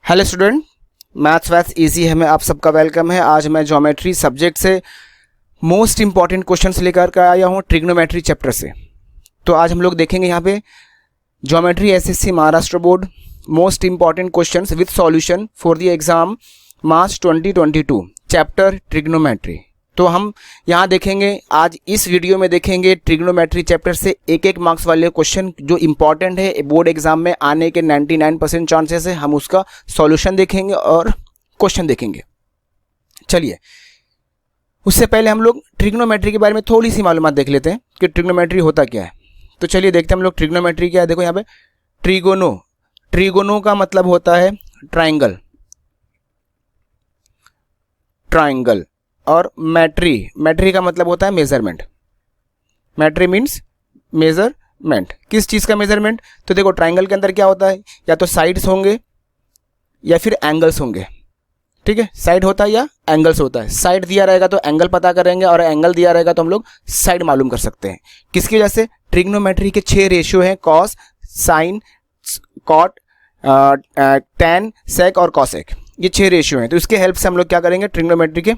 Hello student, maths वैथ्स easy है में आप सबका वेलकम है। आज मैं ज्योमेट्री सब्जेक्ट से मोस्ट इंपॉर्टेंट क्वेश्चंस लेकर के आया हूँ ट्रिग्नोमेट्री चैप्टर से। तो आज हम लोग देखेंगे यहाँ पे geometry SSC Maharashtra board most important questions with solution for the exam March 2022 chapter trigonometry. तो हम यहाँ देखेंगे, आज इस वीडियो में देखेंगे ट्रिग्नोमेट्री चैप्टर से एक एक मार्क्स वाले क्वेश्चन जो इंपॉर्टेंट है, बोर्ड एग्जाम में आने के 99% चांसेस है। हम उसका सॉल्यूशन देखेंगे और क्वेश्चन देखेंगे। चलिए, उससे पहले हम लोग ट्रिग्नोमेट्री के बारे में थोड़ी सी मालूमात देख लेते हैं कि ट्रिग्नोमेट्री होता क्या है। तो चलिए देखते हैं हम लोग ट्रिग्नोमेट्री क्या है। देखो यहाँ पे ट्रिगोनो का मतलब होता है ट्राइंगल और मैट्री का मतलब होता है मेजरमेंट। मैट्री means measurement. किस चीज़ का मेजरमेंट? तो देखो ट्राइंगल के अंदर क्या होता है, या तो साइड्स होंगे या फिर एंगल्स होंगे। ठीक है, साइड होता है या एंगल्स होता है। साइड दिया रहेगा तो एंगल पता करेंगे और एंगल दिया रहेगा तो हम लोग साइड मालूम कर सकते हैं। किसकी वजह से? ट्रिग्नोमेट्री के 6 रेशियो हैं, कॉस, साइन, कॉट, टैन, सेक और कॉसेक। ये 6 रेशियो हैं। तो इसके हेल्प से हम लोग क्या करेंगे, ट्रिग्नोमेट्री के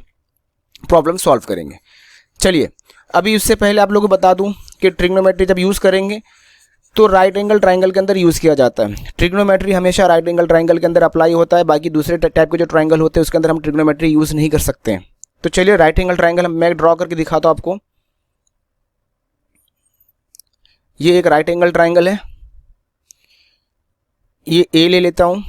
प्रॉब्लम सॉल्व करेंगे। चलिए, अभी उससे पहले आप लोगों को बता दूं कि ट्रिग्नोमेट्री जब यूज़ करेंगे तो राइट एंगल ट्राइंगल के अंदर यूज़ किया जाता है। ट्रिग्नोमेट्री हमेशा राइट एंगल ट्राइंगल के अंदर अप्लाई होता है। बाकी दूसरे टाइप के जो ट्राइंगल होते हैं उसके अंदर हम ट्रिग्नोमेट्री यूज़ नहीं कर सकते हैं। तो चलिए, राइट एंगल ट्राइंगल मैं ड्रॉ करके दिखाता हूँ आपको। ये एक राइट एंगल ट्राइंगल है। ये ए ले लेता हूँ,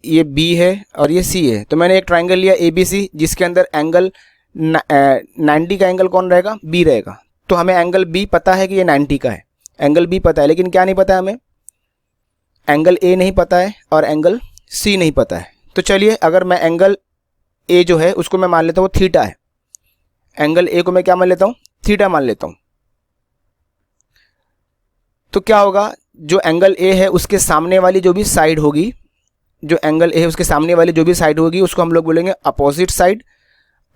ये बी है और ये सी है। तो मैंने एक ट्राइंगल लिया ABC जिसके अंदर एंगल 90 का एंगल कौन रहेगा? बी रहेगा। तो हमें एंगल बी पता है कि ये 90 का है, एंगल बी पता है, लेकिन क्या नहीं पता है हमें? एंगल ए नहीं पता है और एंगल सी नहीं पता है। तो चलिए, अगर मैं एंगल ए जो है उसको मैं मान लेता हूँ थीटा है। एंगल ए को मैं क्या मान लेता हूँ? थीटा मान लेता हूँ। तो क्या होगा, जो एंगल ए है उसके सामने वाली जो भी साइड होगी, जो एंगल ए है उसके सामने वाली जो भी साइड होगी उसको हम लोग बोलेंगे अपोजिट साइड।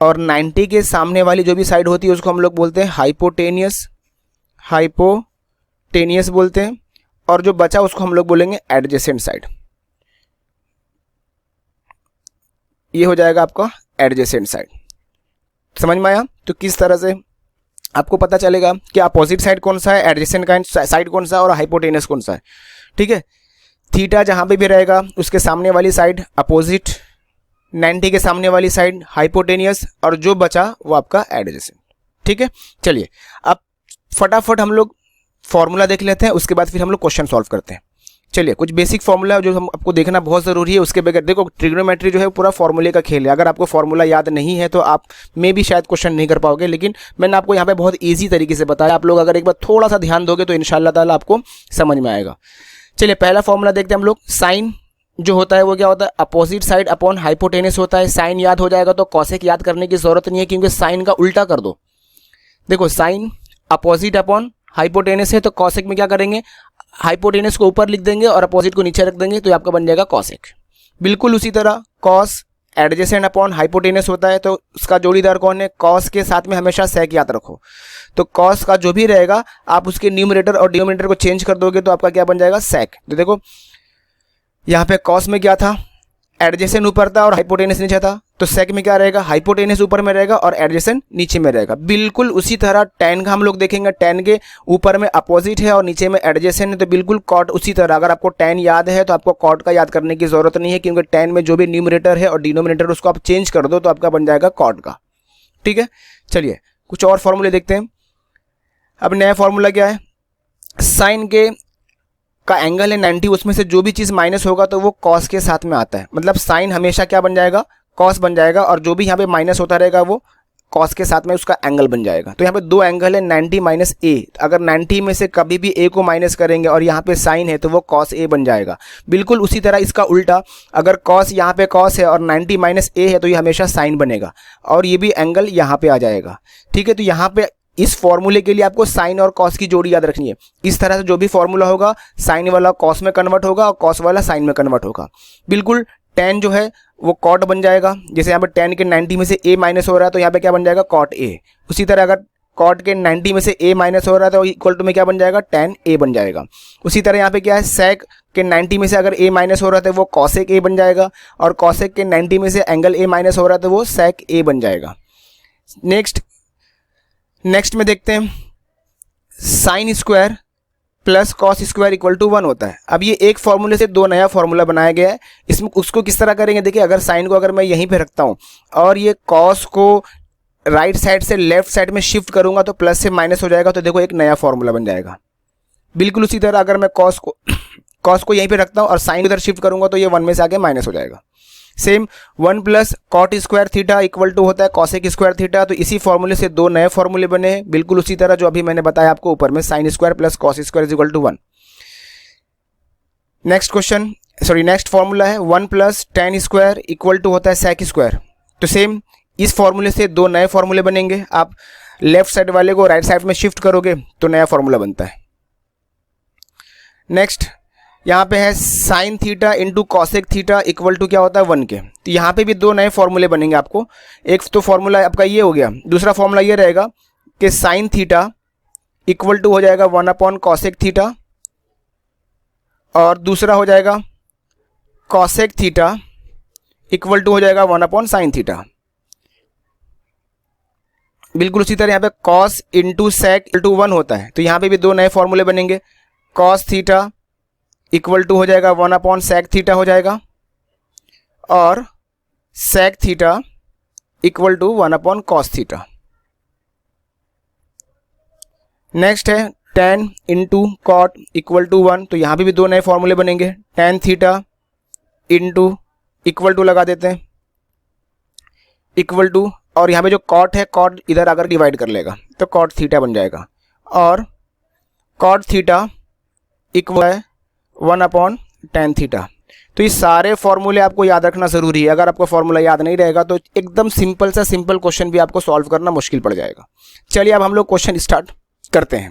और 90 के सामने वाली जो भी साइड होती है उसको हम लोग बोलते हैं हाइपोटेनियस बोलते हैं। और जो बचा उसको हम लोग बोलेंगे एडजेसेंट साइड। ये हो जाएगा आपका एडजेसेंट साइड। समझ में आया? तो किस तरह से आपको पता चलेगा कि अपोजिट साइड कौन सा है, एडजेसेंट साइड कौन सा है और हाइपोटेनियस कौन सा है। ठीक है, थीटा जहां पे भी रहेगा उसके सामने वाली साइड अपोजिट, 90 के सामने वाली साइड हाइपोटेनियस और जो बचा वो आपका एडजेसेंट। ठीक है, चलिए अब फटाफट हम लोग फॉर्मूला देख लेते हैं, उसके बाद फिर हम लोग क्वेश्चन सॉल्व करते हैं। चलिए, कुछ बेसिक फॉर्मूला जो हम आपको देखना बहुत ज़रूरी है। उसके बगैर देखो, ट्रिग्नोमेट्री जो है पूरा फॉर्मूले का खेल है। अगर आपको फॉर्मूला याद नहीं है तो आप में भी शायद क्वेश्चन नहीं कर पाओगे, लेकिन मैंने आपको यहाँ पे बहुत ईजी तरीके से बताया। आप लोग अगर एक बार थोड़ा सा ध्यान दोगे तो इंशाल्लाह ताला आपको समझ में आएगा। चलिए, पहला फॉर्मूला देखते हैं हम लोग। साइन जो होता है वो क्या होता है? अपोजिट साइड अपॉन हाइपोटेनस होता है। साइन याद हो जाएगा तो कॉसेक याद करने की जरूरत नहीं है, क्योंकि साइन का उल्टा कर दो। देखो, साइन अपोजिट अपॉन हाइपोटेनस है तो कॉसेक में क्या करेंगे? हाइपोटेनस को ऊपर लिख देंगे और अपोजिट को नीचे रख देंगे, तो ये आपका बन जाएगा कॉसेक। बिल्कुल उसी तरह कॉस एडजेसेंट अपॉन हाइपोटेनस होता है तो उसका जोड़ीदार कौन है? कॉस के साथ में हमेशा सेक याद रखो। तो कॉस का जो भी रहेगा आप उसके न्यूमरेटर और डिनोमिनेटर को चेंज कर दोगे तो आपका क्या बन जाएगा? सेक। तो देखो, यहाँ पे कॉस में क्या था? एडजेसेंट ऊपर था और हाइपोटेनस नीचे था। तो सेक में क्या रहेगा? हाइपोटेनस ऊपर में रहेगा और एडजेसेंट नीचे में रहेगा। बिल्कुल उसी तरह टैन का हम लोग देखेंगे। टैन के ऊपर में अपोजिट है और नीचे में एडजेसेंट है, तो बिल्कुल कॉट उसी तरह। अगर आपको टैन याद है तो आपको कॉट का याद करने की जरूरत नहीं है, क्योंकि टैन में जो भी न्यूमरेटर है और डिनोमिनेटर उसको आप चेंज कर दो तो आपका बन जाएगा कॉट का। ठीक है, चलिए कुछ और फॉर्मूले देखते हैं। अब नया फॉर्मूला क्या है? साइन के का एंगल है 90, उसमें से जो भी चीज़ माइनस होगा तो वो कॉस के साथ में आता है। मतलब साइन हमेशा क्या बन जाएगा? कॉस बन जाएगा, और जो भी यहाँ पे माइनस होता रहेगा वो कॉस के साथ में उसका एंगल बन जाएगा। तो यहाँ पे 2 एंगल है, 90 माइनस ए। अगर 90 में से कभी भी ए को माइनस करेंगे और यहाँ पे साइन है तो वो कॉस ए बन जाएगा। बिल्कुल उसी तरह इसका उल्टा, अगर कॉस यहाँ पे कॉस है और 90 माइनस ए है तो ये हमेशा साइन बनेगा और ये भी एंगल यहाँ पे आ जाएगा। ठीक है, तो यहाँ पे इस फॉर्मूले के लिए आपको साइन और कॉस की जोड़ी याद रखनी है। इस तरह से जो भी फॉर्मूला होगा, साइन वाला कॉस में कन्वर्ट होगा और कॉस वाला साइन में कन्वर्ट होगा। बिल्कुल टैन जो है वो कॉट बन जाएगा। जैसे यहाँ पे टैन के 90 में से ए माइनस हो रहा है तो यहाँ पे क्या बन जाएगा? Cot A. उसी तरह अगर कॉट के 90 में से ए माइनस हो रहा है तो इक्वल टू में क्या बन जाएगा? टैन ए बन जाएगा। उसी तरह यहाँ पे क्या है? सेक के 90 में से अगर ए माइनस हो रहा था वो कॉसेक ए बन जाएगा, और कॉसेक के 90 में से एंगल ए माइनस हो रहा था वो सेक ए बन जाएगा। नेक्स्ट में देखते हैं sine square plus cos square equal to 1 होता है। अब ये एक फॉर्मूले से दो नया फॉर्मूला बनाया गया है। इसमें उसको किस तरह करेंगे, देखिए अगर साइन को अगर मैं यहीं पे रखता हूँ और ये कॉस को राइट साइड से लेफ्ट साइड में शिफ्ट करूंगा तो प्लस से माइनस हो जाएगा, तो देखो एक नया फॉर्मूला बन जाएगा। बिल्कुल उसी तरह अगर मैं कॉस को यहीं पे रखता हूँ और साइन इधर शिफ्ट करूंगा तो ये 1 में से आगे माइनस हो जाएगा। Same 1 plus cot square theta equal to होता है कॉसेक स्क्वायर थीटा। तो इसी फॉर्मूले से दो नए फॉर्मूले बने हैं, बिल्कुल उसी तरह जो अभी मैंने बताया आपको ऊपर में, sine square plus cos square equal to 1। Next formula है 1 plus tan square equal to होता है सेक स्क्वायर। तो सेम इस फॉर्मूले से दो नए फॉर्मूले बनेंगे। आप लेफ्ट साइड वाले को राइट साइड में शिफ्ट करोगे तो नया फॉर्मूला बनता है। नेक्स्ट यहाँ पे है sine theta into cosec theta equal to क्या होता है 1 के। तो यहाँ पे भी दो नए फॉर्मूले बनेंगे आपको। एक तो फॉर्मूला आपका ये हो गया, दूसरा फॉर्मूला ये रहेगा कि साइन थीटा इक्वल टू हो जाएगा 1 अपॉन कॉसेक थीटा, और दूसरा हो जाएगा कॉसेक थीटा इक्वल टू हो जाएगा 1 अपॉन साइन थीटा। बिल्कुल उसी तरह यहाँ पे cos into sec equal to 1 होता है। तो यहाँ पे भी दो नए फॉर्मूले बनेंगे, कॉस थीटा इक्वल टू हो जाएगा 1 अपॉन सेक थीटा हो जाएगा, और sec theta equal to 1 upon cos theta. Next है tan into cot equal to 1। तो यहाँ पे भी दो नए फॉर्मूले बनेंगे, tan theta into equal to लगा देते हैं इक्वल टू, और यहाँ पे जो कॉट है कॉट इधर आकर डिवाइड कर लेगा तो कॉट थीटा बन जाएगा, और कॉट थीटा इक्वल है 1 अपॉन टेन थीटा। तो ये सारे फॉर्मूले आपको याद रखना ज़रूरी है। अगर आपको फॉर्मूला याद नहीं रहेगा तो एकदम सिंपल क्वेश्चन भी आपको सॉल्व करना मुश्किल पड़ जाएगा। चलिए अब हम लोग क्वेश्चन स्टार्ट करते हैं।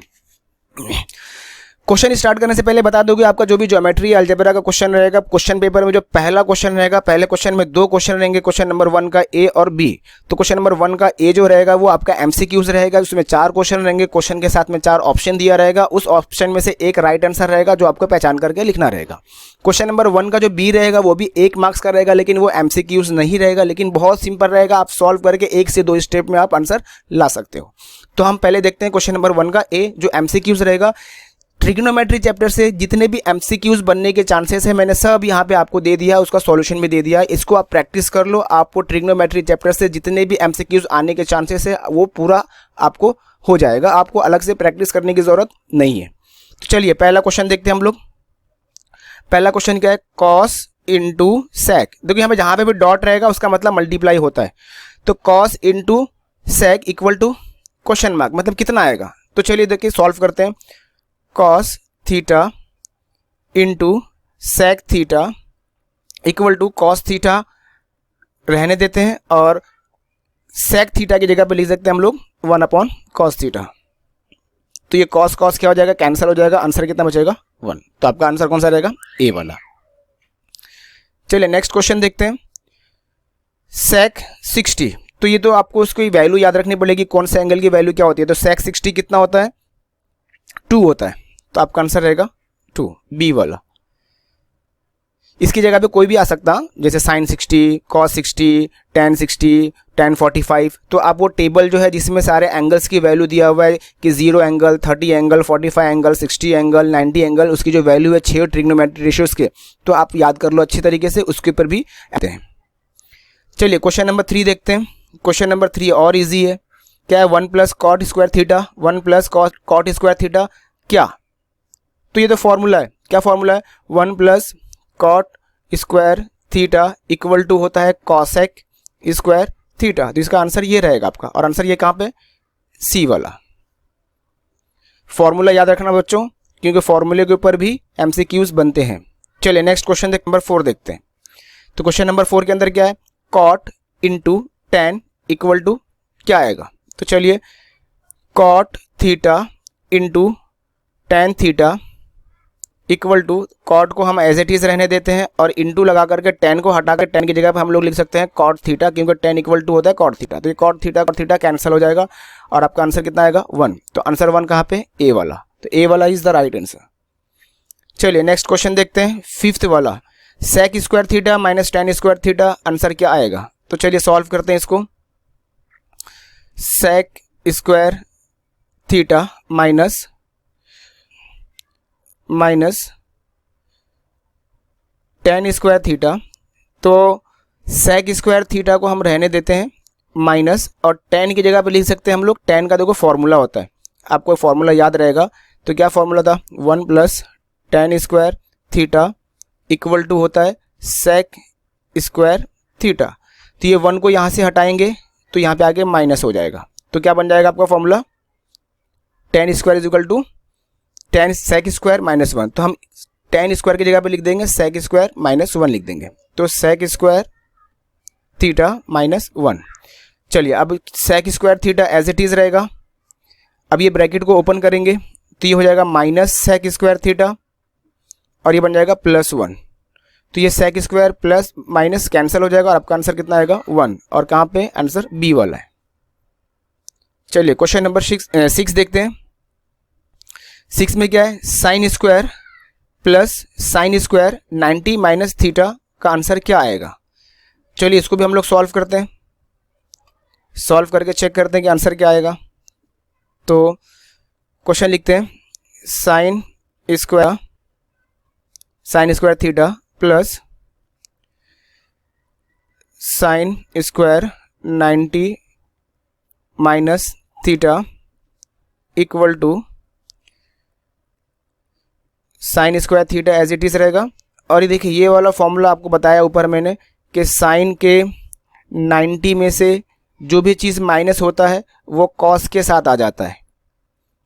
क्वेश्चन स्टार्ट करने से पहले बता दोगे आपका जो भी ज्योमेट्री अलजेब्रा का क्वेश्चन रहेगा, क्वेश्चन पेपर में जो पहला क्वेश्चन रहेगा, पहले क्वेश्चन में दो क्वेश्चन रहेंगे, क्वेश्चन नंबर 1 का ए और बी। तो क्वेश्चन नंबर 1 का ए जो रहेगा वो आपका एमसीक्यूज रहेगा, उसमें 4 क्वेश्चन रहेंगे, क्वेश्चन के साथ में 4 ऑप्शन दिया रहेगा, उस ऑप्शन में से एक राइट आंसर रहेगा जो आपको पहचान करके लिखना रहेगा। क्वेश्चन नंबर 1 का जो बी रहेगा वो भी 1 मार्क्स का रहेगा, लेकिन वो एमसीक्यूज नहीं रहेगा, लेकिन बहुत सिंपल रहेगा, आप सॉल्व करके 1 से 2 स्टेप में आप आंसर ला सकते हो। तो हम पहले देखते हैं क्वेश्चन नंबर 1 का ए जो एमसीक्यूज रहेगा। ट्रिग्नोमेट्री चैप्टर से जितने भी एमसीक्यूज बनने के चांसेस है मैंने सब यहाँ पे आपको दे दिया, उसका सॉल्यूशन भी दे दिया है। इसको आप प्रैक्टिस कर लो, आपको ट्रिग्नोमेट्री चैप्टर से जितने भी एमसीक्यूज आने के चांसेस है वो पूरा आपको हो जाएगा, आपको अलग से प्रैक्टिस करने की जरूरत नहीं है। तो चलिए पहला क्वेश्चन देखते हैं हम लोग। पहला क्वेश्चन क्या है, कॉस इंटू सेक। देखिए यहाँ पे जहाँ पे भी डॉट रहेगा उसका मतलब मल्टीप्लाई होता है, तो cos into sec equal to question mark, मतलब कितना आएगा। तो चलिए देखिए सॉल्व करते हैं। Cos theta into sec theta equal to cos theta रहने देते हैं, और सेक थीटा की जगह पे लिख सकते हैं हम लोग 1 अपॉन कॉस थीटा। तो ये कॉस कॉस क्या हो जाएगा, कैंसिल हो जाएगा, आंसर कितना बचेगा 1। तो आपका आंसर कौन सा रहेगा, ए वाला। चलिए नेक्स्ट क्वेश्चन देखते हैं। सेक 60, तो ये तो आपको उसकी वैल्यू याद रखनी पड़ेगी, कौन से एंगल की वैल्यू क्या होती है। तो सेक 60 कितना होता है, 2 होता है, तो आपका आंसर रहेगा 2, बी वाला। इसकी जगह पे कोई भी आ सकता, जैसे साइन 60, कॉस 60, tan 60, tan 45। तो आप वो टेबल जो है जिसमें सारे एंगल्स की वैल्यू दिया हुआ है कि 0 angle, 30 angle, 45 angle, 60 angle, 90 angle, उसकी जो वैल्यू है 6 ट्रिग्नोमेट्री रेशियोज के, तो आप याद कर लो अच्छी तरीके से, उसके ऊपर भी आते हैं। चलिए क्वेश्चन नंबर 3 देखते हैं। क्वेश्चन नंबर 3 और ईजी है। क्या है, 1 plus cot square theta, 1 plus cot square theta क्या। तो ये तो फॉर्मूला है, क्या फॉर्मूला है, 1 plus cot square theta equal to होता है कॉसेक स्क्वायर थीटा। तो इसका आंसर ये रहेगा आपका, और आंसर ये कहाँ पे, सी वाला। फॉर्मूला याद रखना बच्चों, क्योंकि फॉर्मूले के ऊपर भी एमसीक्यूज बनते हैं। चलिए नेक्स्ट क्वेश्चन नंबर 4 देखते हैं। तो क्वेश्चन नंबर 4 के अंदर क्या है, cot into tan equal to क्या आएगा। तो चलिए cot theta into tan theta equal to, cot को हम एज इट इज रहने देते हैं और इंटू लगा करके टेन को हटा कर टेन की जगह पर हम लोग लिख सकते हैं कॉट थीटा, क्योंकि टेन इक्वल टू होता है कॉट थीटा। तो ये कॉट थीटा कैंसिल हो जाएगा, और आपका आंसर कितना आएगा 1। तो आंसर 1 कहाँ पे, ए वाला। तो ए वाला इज द राइट आंसर। चलिए नेक्स्ट क्वेश्चन देखते हैं, फिफ्थ वाला, sec square theta minus tan square theta, answer क्या आएगा? तो चलिए सॉल्व करते हैं इसको। Sec square theta minus tan square theta, तो सेक स्क्वायर थीटा को हम रहने देते हैं माइनस, और टेन की जगह पे लिख सकते हैं हम लोग, टेन का देखो फॉर्मूला होता है, आपको फॉर्मूला याद रहेगा। तो क्या फॉर्मूला था? 1 plus tan square theta equal to होता है सेक स्क्वायर थीटा। तो ये 1 को यहाँ से हटाएंगे तो यहाँ पे आगे माइनस हो जाएगा, तो क्या बन जाएगा आपका formula? Tan square is equal to tan sec square minus 1। तो हम टेन स्क्वायर की जगह पे लिख देंगे सेक स्क्वायर माइनस 1 लिख देंगे, तो सेक स्क्वायर थीटा माइनस 1। चलिए अब sec square theta as it is रहेगा। अब ये ब्रैकेट को ओपन करेंगे तो ये हो जाएगा माइनस सेक स्क्वायर थीटा, और ये बन जाएगा प्लस 1। तो ये sec square plus minus cancel हो जाएगा और आपका आंसर कितना आएगा? 1। और कहाँ पे? आंसर बी वाला है। चलिए क्वेश्चन नंबर 6 देखते हैं। 6 में क्या है? Sine square plus sine square 90 minus theta का आंसर क्या आएगा? चलिए इसको भी हम लोग सॉल्व करते हैं, सॉल्व करके चेक करते हैं कि आंसर क्या आएगा। तो क्वेश्चन लिखते हैं, sine square theta plus sine square 90 minus theta equal to sine square theta as it is रहेगा। और ये देखिए ये वाला फॉर्मूला आपको बताया ऊपर मैंने कि साइन के 90 में से जो भी चीज़ माइनस होता है वो कॉस के साथ आ जाता है,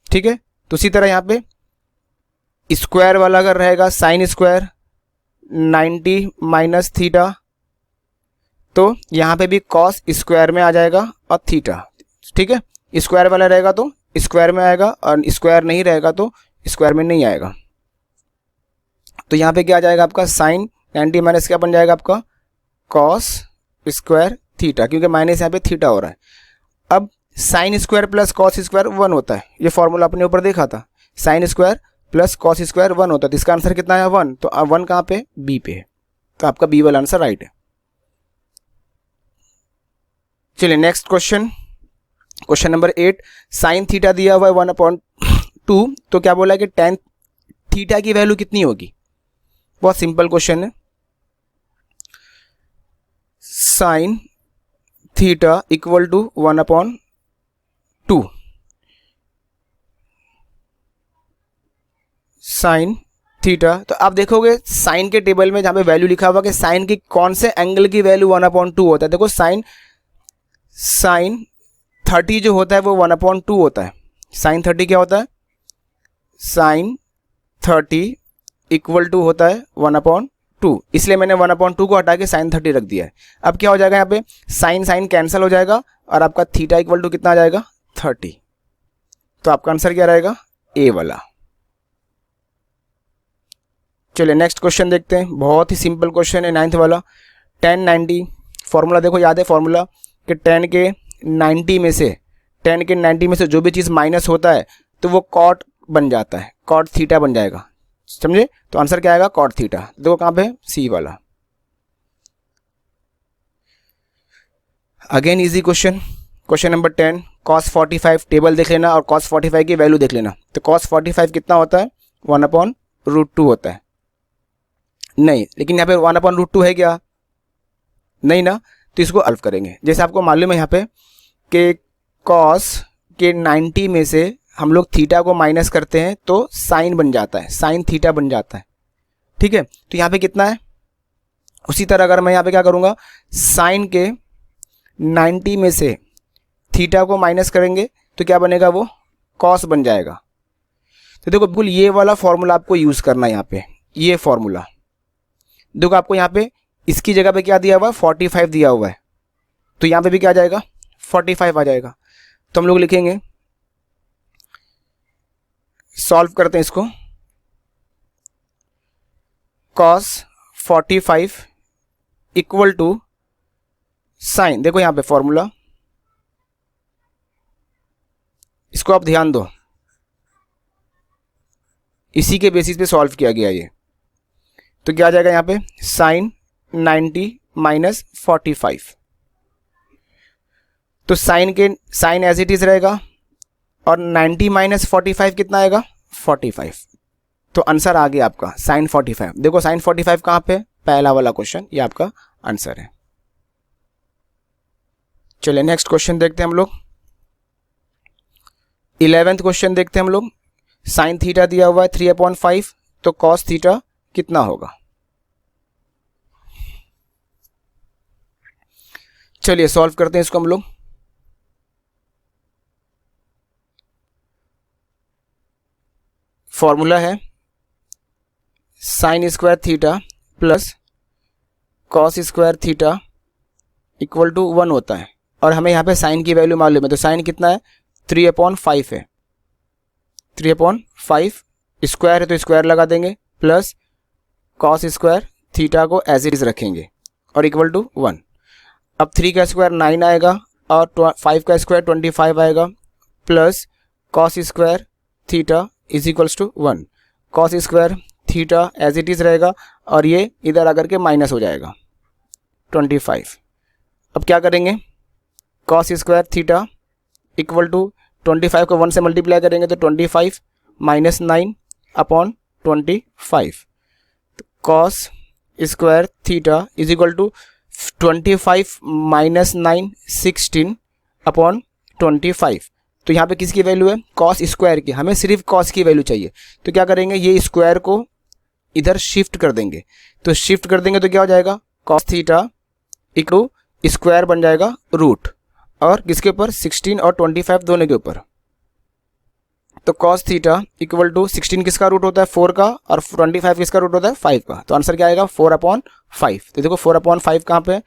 ठीक है। तो उसी तरह यहाँ पे स्क्वायर वाला अगर रहेगा साइन स्क्वायर 90 माइनस थीटा, तो यहाँ पे भी कॉस स्क्वायर में आ जाएगा और थीटा, ठीक है। स्क्वायर वाला रहेगा तो स्क्वायर में आएगा और स्क्वायर नहीं रहेगा तो स्क्वायर में नहीं आएगा। तो यहाँ पे क्या आ जाएगा आपका? साइन 90 माइनस क्या बन जाएगा आपका? कॉस स्क्वायर थीटा, क्योंकि माइनस यहाँ पे थीटा हो रहा है। अब sign square plus cos square 1 होता है, ये फॉर्मूला अपने ऊपर देखा था, sign square plus cos square 1 होता है। तो इसका आंसर कितना है? 1। तो 1 कहाँ पे? बी पे है, तो आपका बी वाला आंसर राइट है। चलिए next question, question number 8, sine theta दिया हुआ है 1/2, तो क्या बोला है कि टेन थीटा की वैल्यू कितनी होगी? बहुत सिंपल क्वेश्चन है। Sine theta equal to 1/2, sine theta. तो आप देखोगे साइन के टेबल में जहां पे वैल्यू लिखा हुआ कि साइन की कौन से एंगल की वैल्यू 1/2 होता है। देखो साइन 30 जो होता है वो 1/2 होता है। साइन 30 क्या होता है? साइन 30 इक्वल टू होता है 1/2, इसलिए मैंने 1/2 को हटा के साइन 30 रख दिया है। अब क्या हो जाएगा? यहाँ पे साइन साइन कैंसिल हो जाएगा और आपका थीटा इक्वल टू कितना आ जाएगा? 30। तो आपका आंसर क्या रहेगा? ए वाला। चलिए नेक्स्ट क्वेश्चन देखते हैं, बहुत ही सिंपल क्वेश्चन है 9th वाला। 10 90 फॉर्मूला देखो याद है फॉर्मूला कि 10 के 90 में से जो भी चीज़ माइनस होता है तो वो कॉट बन जाता है, कॉट थीटा बन जाएगा, समझे। तो आंसर क्या आएगा? Cot theta. देखो कहाँ पे? सी वाला। Again easy question, question number 10, cos 45 table देख लेना और cos 45 की वैल्यू देख लेना। तो cos 45 कितना होता है? 1/√2 होता है। नहीं, लेकिन यहाँ पे 1/√2 है क्या? नहीं ना, तो इसको अल्फ करेंगे। जैसे आपको मालूम है यहाँ पे कि cos के 90 में से हम लोग थीटा को माइनस करते हैं तो साइन बन जाता है, साइन थीटा बन जाता है, ठीक है। तो यहाँ पे कितना है? उसी तरह अगर मैं यहाँ पे क्या करूँगा, साइन के 90 में से थीटा को माइनस करेंगे तो क्या बनेगा? वो कॉस बन जाएगा। तो देखो बिल्कुल ये वाला फॉर्मूला आपको यूज़ करना है यहाँ पे, ये फॉर्मूला देखो आपको यहाँ पे इसकी जगह पे क्या दिया हुआ है? 45 दिया हुआ है, तो यहाँ पे भी क्या आ जाएगा? 45 आ जाएगा। तो हम लोग लिखेंगे, सॉल्व करते हैं इसको, cos 45 इक्वल टू साइन, देखो यहाँ पे फॉर्मूला, इसको आप ध्यान दो, इसी के बेसिस पे सॉल्व किया गया ये। तो क्या आ जाएगा यहाँ पे साइन 90 माइनस 45। तो साइन एज इट इज रहेगा और 90 माइनस 45 कितना आएगा 45। तो आंसर आ गया आपका साइन 45। देखो साइन 45 कहाँ पे, पहला वाला क्वेश्चन, ये आपका आंसर है। चलिए नेक्स्ट क्वेश्चन देखते हैं हम लोग। 11th क्वेश्चन देखते हैं हम लोग। साइन थीटा दिया हुआ है 3/5, तो कॉस थीटा कितना होगा। चलिए सॉल्व करते हैं इसको हम लोग। फॉर्मूला है sine square theta plus cos square theta equal to 1 होता है, और हमें यहाँ पे साइन की वैल्यू मालूम है। तो साइन कितना है 3/5 है, 3/5 स्क्वायर है तो स्क्वायर लगा देंगे, प्लस कॉस स्क्वायर थीटा को एज इट इज रखेंगे और इक्वल टू 1। अब 3 का स्क्वायर 9 आएगा और 5 का स्क्वायर 25 आएगा, plus cos square theta is equals to 1। Cos square theta as it is रहेगा और ये इधर आकर के माइनस हो जाएगा 25। अब क्या करेंगे, cos square theta equal to 25 को 1 से मल्टीप्लाई करेंगे तो 25 माइनस 9 अपॉन 25। तो cos square theta is equal to 25 minus 9 16 upon 25। तो यहाँ पे किसकी वैल्यू है कॉस स्क्वायर की, हमें सिर्फ कॉस की वैल्यू चाहिए। तो क्या करेंगे, ये स्क्वायर को इधर शिफ्ट कर देंगे। तो शिफ्ट कर देंगे तो क्या हो जाएगा कॉस थीटा इक्वल स्क्वायर बन जाएगा रूट, और किसके ऊपर 16 और 25 दोनों के ऊपर। तो कॉस थीटा इक्वल टू 16 किसका रूट होता है 4 का, और 25 किसका रूट होता है 5 का। तो आंसर क्या आएगा 4/5। तो देखो 4/5 कहाँ पे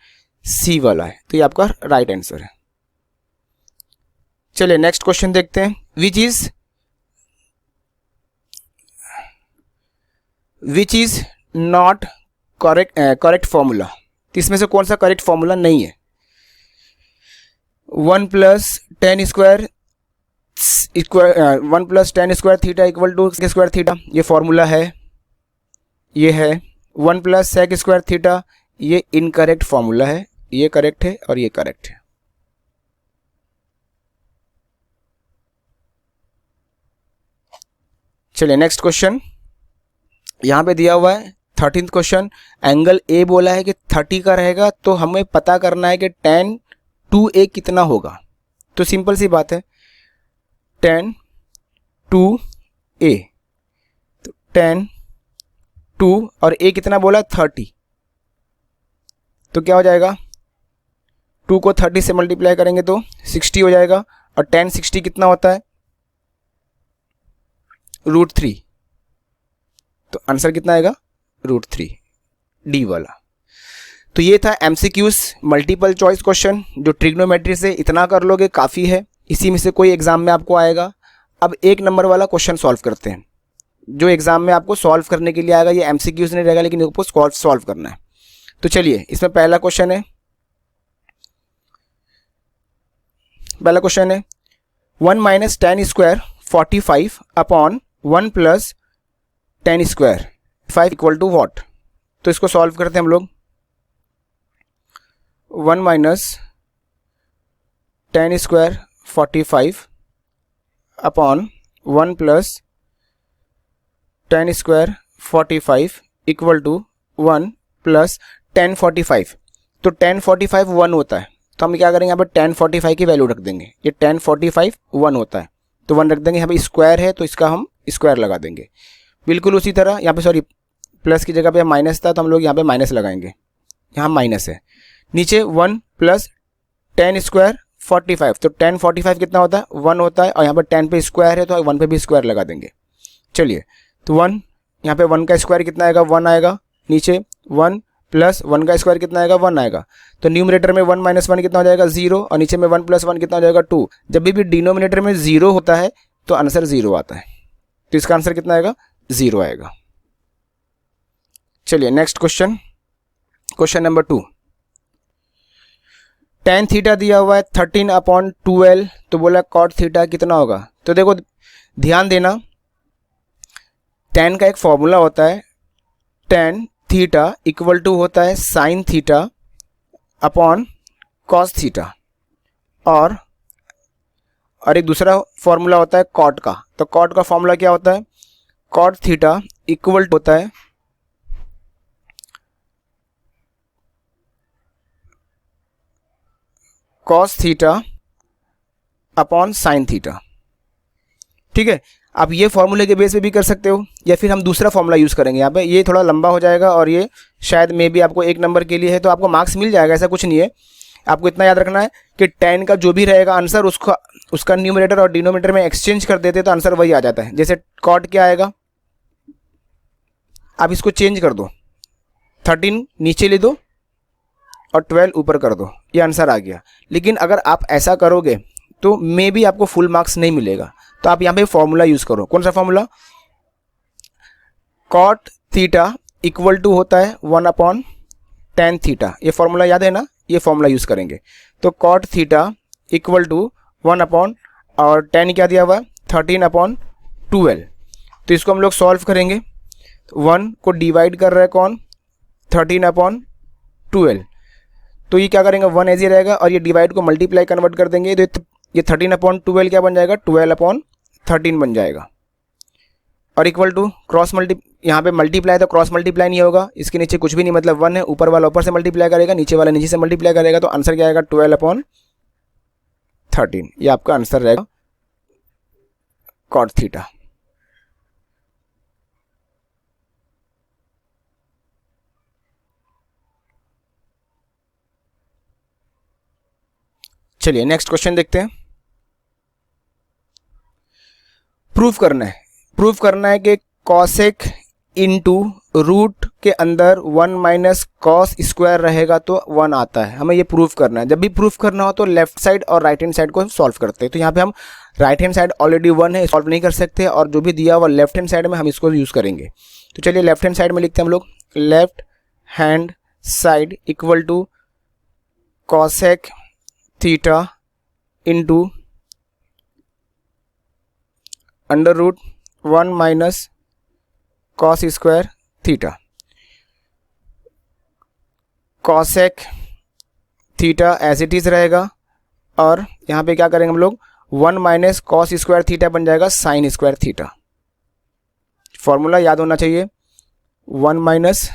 सी वाला है, तो ये आपका राइट आंसर है। चलिए नेक्स्ट क्वेश्चन देखते हैं। Which is not correct formula. तो इसमें से कौन सा करेक्ट फॉर्मूला नहीं है। 1 + tan square theta equal to square theta, ये फॉर्मूला है, ये है। 1 + sec स्क्वायर थीटा, ये इनकरेक्ट फॉर्मूला है, ये करेक्ट है और ये करेक्ट है। चलिए नेक्स्ट क्वेश्चन यहाँ पे दिया हुआ है 13th क्वेश्चन। एंगल ए बोला है कि 30 का रहेगा, तो हमें पता करना है कि tan 2a कितना होगा। तो सिंपल सी बात है tan 2a, तो tan 2 और a कितना बोला 30, तो क्या हो जाएगा 2 को 30 से मल्टीप्लाई करेंगे तो 60 हो जाएगा, और tan 60 कितना होता है √3। तो आंसर कितना आएगा √3, डी वाला। तो ये था एमसीक्यूज मल्टीपल चॉइस क्वेश्चन, जो ट्रिग्नोमेट्री से इतना कर लोगे काफ़ी है, इसी में से कोई एग्जाम में आपको आएगा। अब 1 नंबर वाला क्वेश्चन सॉल्व करते हैं, जो एग्जाम में आपको सॉल्व करने के लिए आएगा। ये एमसीक्यूज नहीं रहेगा, लेकिन आपको सॉल्व करना है। तो चलिए इसमें पहला क्वेश्चन है 1 - tan square 45 upon 1 + tan square 5 equal to what. तो इसको सॉल्व करते हैं हम लोग। 1 - tan square 45 upon 1 + tan square 45 equal to 1 + tan 45। तो tan 45 1 होता है, तो हम क्या करेंगे यहाँ पर tan 45 की वैल्यू रख देंगे। ये tan 45 1 होता है, तो 1 रख देंगे। यहाँ पे स्क्वायर है तो इसका हम स्क्वायर लगा देंगे। बिल्कुल उसी तरह यहाँ पे सॉरी प्लस की जगह पे माइनस था, तो हम लोग यहाँ पे माइनस लगाएंगे, यहाँ माइनस है। नीचे 1 + tan स्क्वायर 45, तो tan 45 कितना होता है 1 होता है, और यहाँ पर tan पे स्क्वायर है तो 1 पे भी स्क्वायर लगा देंगे। चलिए तो 1 यहाँ पे 1 का स्क्वायर कितना आएगा 1 आएगा, नीचे 1 + 1 का स्क्वायर कितना आएगा 1 आएगा। तो न्यूमरेटर में 1 - 1 कितना हो जाएगा 0, और नीचे में 1 + 1 कितना हो जाएगा 2। जब भी डिनोमिनेटर में 0 होता है तो आंसर 0 आता है, तो इसका आंसर कितना आएगा 0 आएगा। चलिए next question, question number 2। tan theta दिया हुआ है 13/12, तो बोला cot थीटा कितना होगा। तो देखो ध्यान देना, tan का एक फॉर्मूला होता है, tan थीटा इक्वल टू होता है sine theta upon cos theta, और एक दूसरा फॉर्मूला होता है कॉट का। तो कॉट का फॉर्मूला क्या होता है, कॉट थीटा इक्वल होता है cos theta upon sine theta. ठीक है, आप ये फॉर्मूले के बेस पे भी कर सकते हो, या फिर हम दूसरा फॉर्मूला यूज़ करेंगे। यहाँ पे ये थोड़ा लंबा हो जाएगा और ये शायद मे भी आपको 1 नंबर के लिए है, तो आपको मार्क्स मिल जाएगा, ऐसा कुछ नहीं है। आपको इतना याद रखना है कि tan का जो भी रहेगा आंसर, उसका न्यूमरेटर और डिनोमिनेटर में एक्सचेंज कर देते तो आंसर वही आ जाता है। जैसे कॉट क्या आएगा, आप इसको चेंज कर दो, 13 नीचे ले दो और 12 ऊपर कर दो, ये आंसर आ गया। लेकिन अगर आप ऐसा करोगे तो मे भी आपको फुल मार्क्स नहीं मिलेगा। तो आप यहाँ पे फॉर्मूला यूज़ करो। कौन सा formula, cot theta equal to होता है 1 अपॉन tan थीटा। ये फॉर्मूला याद है ना, ये फॉर्मूला यूज़ करेंगे। तो cot theta equal to 1 upon, और tan क्या दिया हुआ है 13 अपॉन 12। तो इसको हम लोग सॉल्व करेंगे। 1 को डिवाइड कर रहा है कौन, 13 अपॉन 12। तो ये क्या करेंगे, 1 ऐसे ही रहेगा और ये डिवाइड को मल्टीप्लाई कन्वर्ट कर देंगे। तो ये 13 अपॉन 12 क्या बन जाएगा, 12 अपॉन 13 बन जाएगा। और इक्वल टू क्रॉस यहाँ पे मल्टीप्लाई तो क्रॉस मल्टीप्लाई नहीं होगा, इसके नीचे कुछ भी नहीं, मतलब 1 है, ऊपर वाला ऊपर से मल्टीप्लाई करेगा, नीचे वाला नीचे से मल्टीप्लाई करेगा, तो आंसर क्या आएगा 12 अपॉन 13। ये आपका आंसर रहेगा कॉट थीटा। चलिए नेक्स्ट क्वेश्चन देखते हैं। प्रूफ करना है कि कॉसेक इनटू रूट के अंदर 1 माइनस कॉस स्क्वायर रहेगा तो 1 आता है। हमें ये प्रूफ करना है। जब भी प्रूफ करना हो तो लेफ्ट साइड और राइट हैंड साइड को सॉल्व करते हैं। तो यहाँ पे हम राइट हैंड साइड ऑलरेडी 1 है, सॉल्व नहीं कर सकते, और जो भी दिया हुआ लेफ्ट हैंड साइड में हम इसको यूज़ करेंगे। तो चलिए लेफ्ट हैंड साइड में लिखते हैं हम लोग, left hand side equal to cosec theta into under root 1 minus cos square theta. Cosec theta as it is रहेगा, और यहाँ पे क्या करेंगे हम लोग, 1 माइनस कॉस स्क्वायर थीटा बन जाएगा साइन स्क्वायर थीटा। फॉर्मूला याद होना चाहिए, 1 minus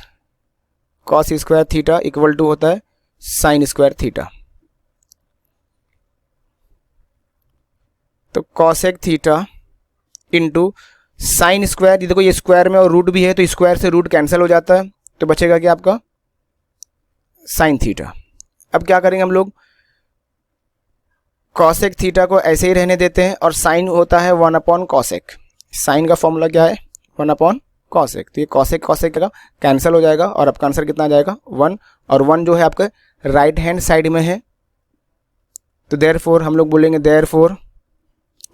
cos square theta equal to होता है साइन स्क्वायर थीटा। तो cosec theta into sine square, देखो ये स्क्वायर में और रूट भी है, तो स्क्वायर से रूट कैंसिल हो जाता है, तो बचेगा क्या आपका साइन थीटा। अब क्या करेंगे हम लोग, कॉसेक थीटा को ऐसे ही रहने देते हैं, और साइन होता है 1 अपॉन कॉसेक। साइन का फॉर्मूला क्या है, 1 अपॉन कॉसेक। तो ये कॉसेक का कैंसिल हो जाएगा, और आपका आंसर कितना आ जाएगा 1, और 1 जो है आपका राइट हैंड साइड में है, तो देयरफॉर हम लोग बोलेंगे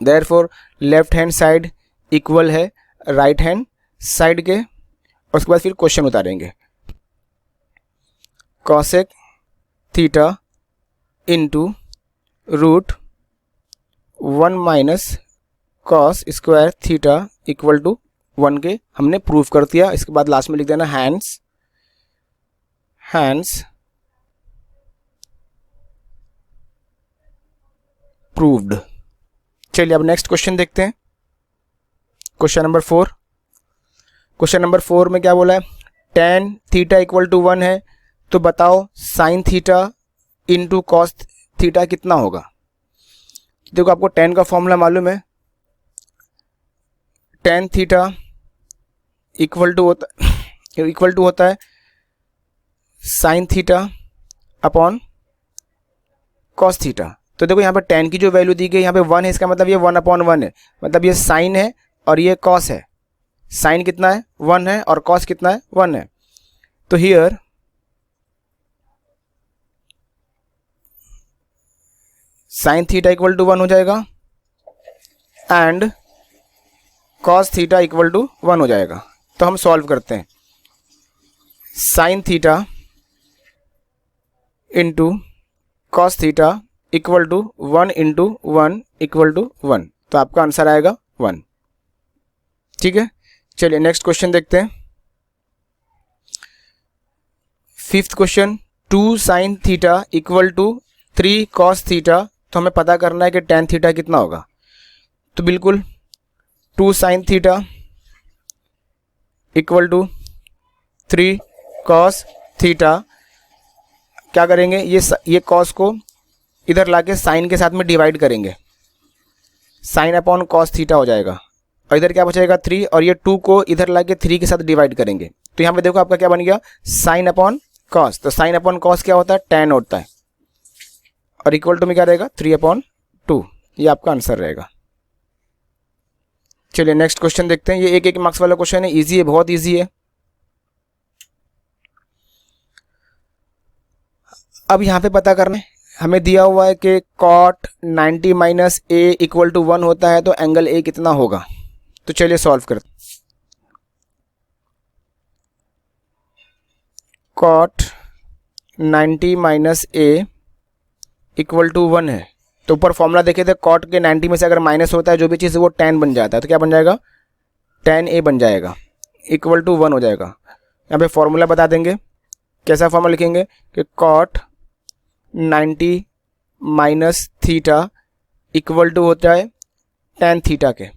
therefore left hand side equal है राइट हैंड साइड के। और उसके बाद फिर क्वेश्चन उतारेंगे, cosec theta into root 1 minus cos square theta equal to 1 के हमने प्रूफ कर दिया। इसके बाद लास्ट में लिख देना हैंस प्रूव्ड। चलिए अब नेक्स्ट क्वेश्चन देखते हैं, क्वेश्चन नंबर 4। क्वेश्चन नंबर 4 में क्या बोला है, tan थीटा इक्वल टू 1 है, तो बताओ sign theta into cos theta कितना होगा। देखो आपको tan का फॉर्मूला मालूम है, tan थीटा इक्वल टू होता है sine theta upon cos theta. तो देखो यहाँ पर tan की जो वैल्यू दी गई यहाँ पे 1 है, इसका मतलब ये 1 अपॉन 1 है, मतलब ये साइन है और ये कॉस है। साइन कितना है 1 है, और कॉस कितना है 1 है। तो here sine theta equal to 1 हो जाएगा and cos theta equal to 1 हो जाएगा। तो हम सॉल्व करते हैं, sine theta into cos theta equal to 1 into 1 equal to 1, तो आपका आंसर आएगा 1। ठीक है, चलिए नेक्स्ट क्वेश्चन देखते हैं। Fifth question, 2 sin theta equal to 3 cos theta. तो हमें पता करना है कि tan थीटा कितना होगा। तो बिल्कुल 2 sin theta equal to 3 cos theta, क्या करेंगे, ये cos को इधर लाके साइन के साथ में डिवाइड करेंगे, साइन अपॉन cos थीटा हो जाएगा, और इधर क्या बचेगा 3, और ये 2 को इधर लाके 3 के साथ डिवाइड करेंगे। तो यहाँ पे देखो आपका क्या बन गया, साइन अपॉन cos। तो साइन अपॉन cos क्या होता है, tan होता है, और इक्वल टू में क्या रहेगा 3/2। ये आपका आंसर रहेगा। चलिए नेक्स्ट क्वेश्चन देखते हैं। ये 1 मार्क्स वाला क्वेश्चन है, इजी है, बहुत इजी है। अब यहाँ पे पता करना है, हमें दिया हुआ है कि cot 90 minus a equal to 1 होता है, तो एंगल a कितना होगा। तो चलिए सॉल्व करते हैं। cot 90 minus a equal to 1 है, तो ऊपर फॉर्मूला देखे थे, cot के 90 में से अगर माइनस होता है जो भी चीज़ वो tan बन जाता है, तो क्या बन जाएगा, tan a बन जाएगा, इक्वल टू 1 हो जाएगा। यहाँ पे फॉर्मूला बता देंगे, कैसा फॉर्मूला लिखेंगे कि cot 90 minus theta equal to होता है tan थीटा के।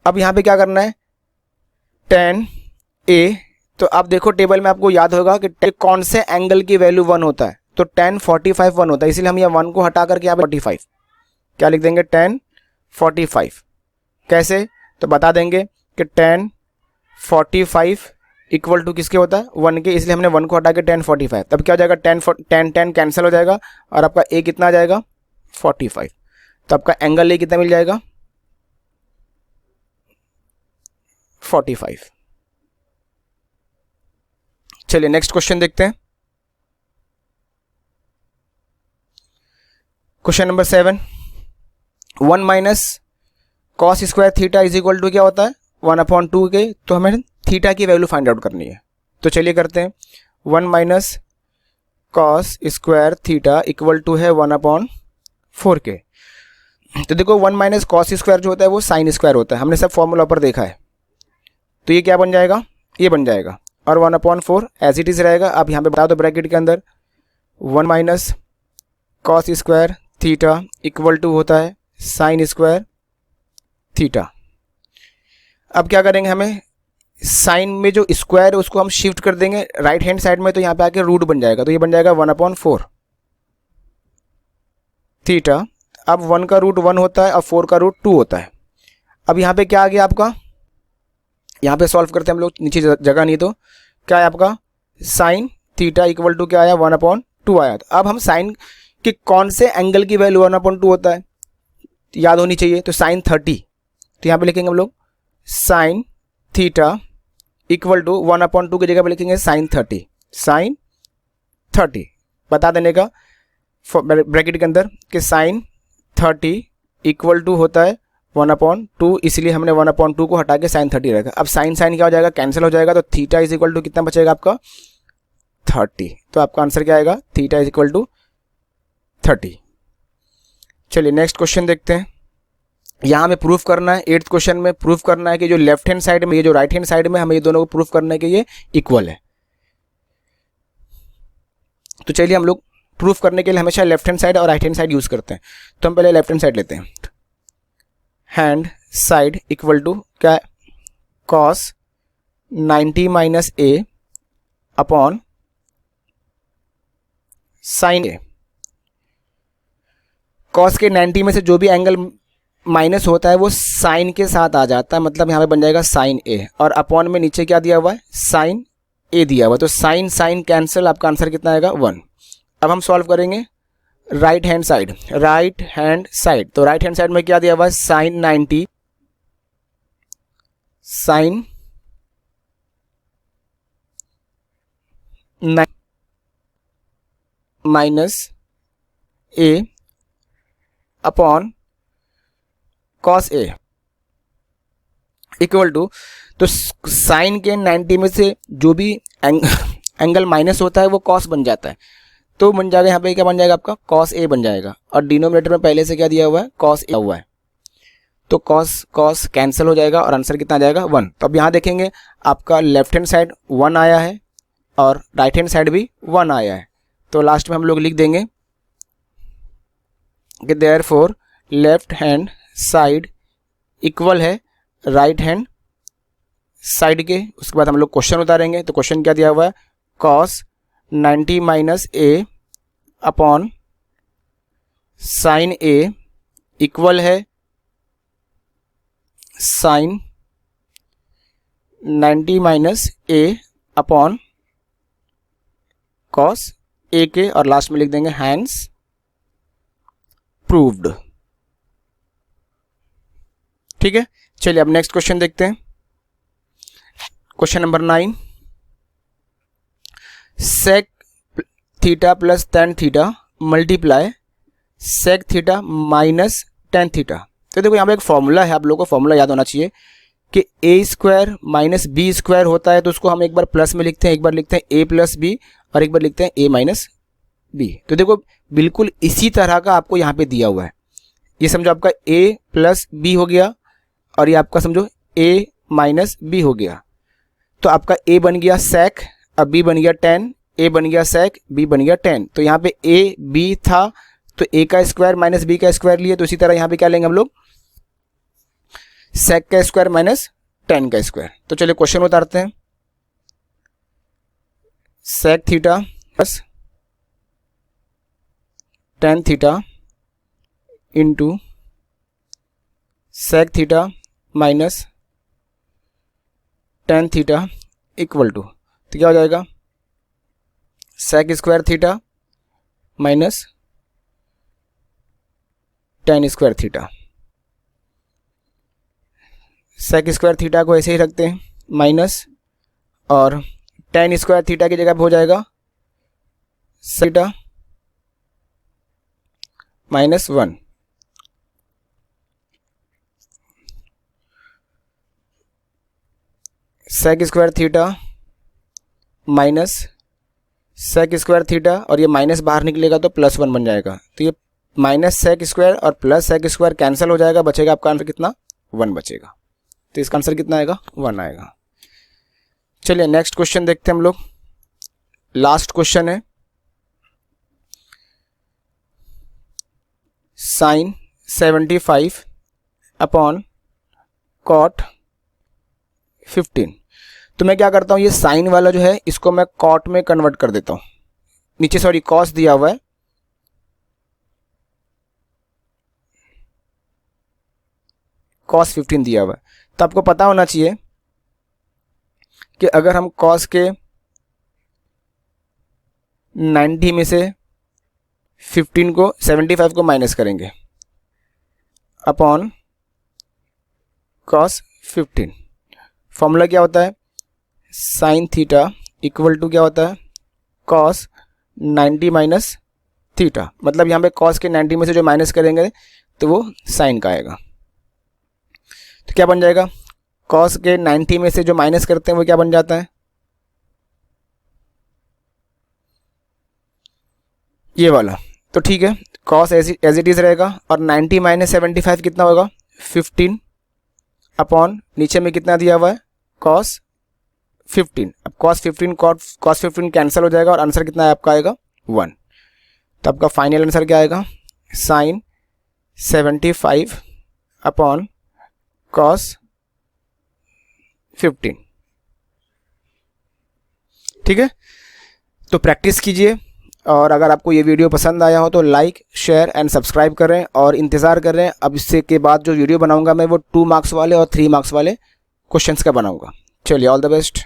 अब यहाँ पे क्या करना है, tan a, तो आप देखो टेबल में आपको याद होगा कि कौन से एंगल की वैल्यू 1 होता है, तो tan 45 1 होता है, इसलिए हम यहाँ 1 को हटा करके यहाँ पे 45 क्या लिख देंगे, tan 45। कैसे, तो बता देंगे कि tan 45 इक्वल टू किसके होता है, 1 के, इसलिए हमने 1 को हटा के tan 45। तब क्या हो जाएगा, tan कैंसिल हो जाएगा, और आपका a कितना आ जाएगा 45। तो आपका एंगल a कितना मिल जाएगा 45। चलिए नेक्स्ट क्वेश्चन देखते हैं। Question number 7, 1 minus cos square theta is equal to क्या होता है, 1/2 के। तो हमें थीटा की वैल्यू फाइंड आउट करनी है, तो चलिए करते हैं। 1 minus cos square theta equal to है 1/4 के। तो देखो 1 माइनस कॉस स्क्वायर जो होता है वो साइन स्क्वायर होता है, हमने सब फॉर्मूला पर देखा है। तो ये क्या बन जाएगा, ये बन जाएगा, और 1/4 एज इट इज रहेगा। अब यहाँ पे बता दो ब्रैकेट के अंदर 1 minus cos square theta equal to होता है साइन स्क्वायर थीटा। अब क्या करेंगे, हमें साइन में जो स्क्वायर है उसको हम शिफ्ट कर देंगे राइट हैंड साइड में, तो यहाँ पे आके रूट बन जाएगा, तो ये बन जाएगा 1/4 थीटा। अब 1 का रूट 1 होता है और 4 का रूट 2 होता है। अब यहाँ पे क्या आ गया आपका, यहाँ पे सॉल्व करते हैं हम लोग, नीचे जगह नहीं, तो क्या है आपका साइन थीटा इक्वल टू क्या आया 1/2 आया। तो अब हम साइन के कौन से एंगल की वैल्यू 1/2 होता है याद होनी चाहिए, तो साइन 30। तो यहाँ पे लिखेंगे हम लोग साइन थीटा इक्वल टू 1/2 की जगह पे लिखेंगे साइन 30, साइन 30 बता देने का ब्रैकेट के अंदर कि साइन 30 इक्वल टू होता है 1/2, इसलिए हमने 1/2 को हटा के साइन 30 रखा। अब साइन साइन क्या हो जाएगा, कैंसिल हो जाएगा, तो थीटा इज इक्वल टू कितना बचेगा आपका 30। तो आपका आंसर क्या आएगा, थीटा इज इक्वल टू 30। चलिए नेक्स्ट क्वेश्चन देखते हैं। यहाँ हमें प्रूफ करना है, 8th क्वेश्चन में प्रूफ करना है कि जो लेफ्ट हैंड साइड में ये जो राइट हैंड साइड में, हमें ये दोनों को प्रूफ करना है कि ये इक्वल है। तो चलिए हम लोग प्रूफ करने के लिए हमेशा लेफ्ट हैंड साइड और राइट हैंड साइड यूज करते हैं। तो हम पहले लेफ्ट हैंड साइड लेते हैं, हैंड साइड इक्वल टू क्या है, cos 90 minus a upon sine a। cos के 90 में से जो भी एंगल माइनस होता है वो साइन के साथ आ जाता है, मतलब यहाँ पे बन जाएगा साइन a, और अपॉन में नीचे क्या दिया हुआ है, साइन a दिया हुआ है। तो साइन साइन कैंसिल, आपका आंसर कितना आएगा 1। अब हम सॉल्व करेंगे right hand side, right hand side. तो राइट हैंड साइड में क्या दिया हुआ है, sine 90 sine minus a upon cos a equal to, तो साइन के 90 में से जो भी एंगल माइनस होता है वो कॉस बन जाता है, तो बन जाएगा यहाँ पे क्या बन जाएगा आपका cos a बन जाएगा, और डिनोमिनेटर में पहले से क्या दिया हुआ है, cos a हुआ है। तो कॉस कॉस कैंसिल हो जाएगा और आंसर कितना आ जाएगा 1। तो अब यहाँ देखेंगे आपका लेफ्ट हैंड साइड 1 आया है और राइट हैंड साइड भी 1 आया है। तो लास्ट में हम लोग लिख देंगे कि therefore left hand side equal है राइट हैंड साइड के। उसके बाद हम लोग क्वेश्चन उतारेंगे। तो क्वेश्चन क्या दिया हुआ है, कॉस 90 माइनस ए अपॉन साइन ए इक्वल है sine 90 minus A upon cos A के, और लास्ट में लिख देंगे हैंस प्रूव्ड। ठीक है, चलिए अब नेक्स्ट क्वेश्चन देखते हैं। Question number 9, sec theta plus tan theta multiply sec theta minus tan theta. तो देखो यहाँ पे एक फॉर्मूला है, आप लोगों को फॉर्मूला याद होना चाहिए कि ए स्क्वायर माइनस बी स्क्वायर होता है, तो उसको हम एक बार प्लस में लिखते हैं, एक बार लिखते हैं ए प्लस बी और एक बार लिखते हैं ए माइनस बी। तो देखो बिल्कुल इसी तरह का आपको यहाँ पे दिया हुआ है। ये समझो आपका a प्लस बी हो गया और ये आपका समझो a माइनस बी हो गया। तो आपका a बन गया sec, अब b बन गया tan, a बन गया sec, b बन गया tan। तो यहाँ पे a b था तो a का स्क्वायर माइनस b का स्क्वायर लिए, तो इसी तरह यहाँ पे क्या लेंगे हम लोग, sec का स्क्वायर माइनस tan का स्क्वायर। तो चलिए क्वेश्चन उतारते हैं। sec theta plus tan theta into sec theta minus tan theta equal to, तो क्या हो जाएगा, sec square theta minus tan square theta. sec square theta को ऐसे ही रखते हैं माइनस, और tan स्क्वायर थीटा की जगह पे हो जाएगा theta minus 1। sec square theta minus sec square theta, और ये माइनस बाहर निकलेगा तो प्लस 1 बन जाएगा। तो ये माइनस sec स्क्वायर और प्लस sec स्क्वायर कैंसिल हो जाएगा, बचेगा आपका आंसर कितना, 1 बचेगा। तो इसका आंसर कितना आएगा, 1 आएगा। चलिए नेक्स्ट क्वेश्चन देखते हैं हम लोग। लास्ट क्वेश्चन है, साइन 75 अपॉन कॉट 15। तो मैं क्या करता हूँ, ये साइन वाला जो है इसको मैं कॉट में कन्वर्ट कर देता हूँ। नीचे सॉरी कॉस दिया हुआ है, कॉस 15 दिया हुआ है। तो आपको पता होना चाहिए कि अगर हम कॉस के 90 में से 15 को 75 को माइनस करेंगे अपॉन कॉस 15, फॉर्मूला क्या होता है, साइन थीटा इक्वल टू क्या होता है, कॉस 90 माइनस थीटा। मतलब यहाँ पे कॉस के 90 में से जो माइनस करेंगे तो वो साइन का आएगा। तो क्या बन जाएगा, कॉस के 90 में से जो माइनस करते हैं वो क्या बन जाता है, ये वाला। तो ठीक है, कॉस एज इट इज रहेगा, और 90 माइनस 75 कितना होगा, 15 अपॉन नीचे में कितना दिया हुआ है, कॉस 15। अब कॉस 15 कॉस 15 कैंसिल हो जाएगा और आंसर कितना है आपका आएगा 1। तो आपका फाइनल आंसर क्या आएगा, साइन 75 अपॉन कॉस 15। ठीक है, तो प्रैक्टिस कीजिए, और अगर आपको ये वीडियो पसंद आया हो तो लाइक शेयर एंड सब्सक्राइब करें और इंतज़ार कर रहे हैं। अब इससे के बाद जो वीडियो बनाऊंगा मैं वो 2 मार्क्स वाले और 3 मार्क्स वाले क्वेश्चंस का बनाऊंगा। चलिए, ऑल द बेस्ट।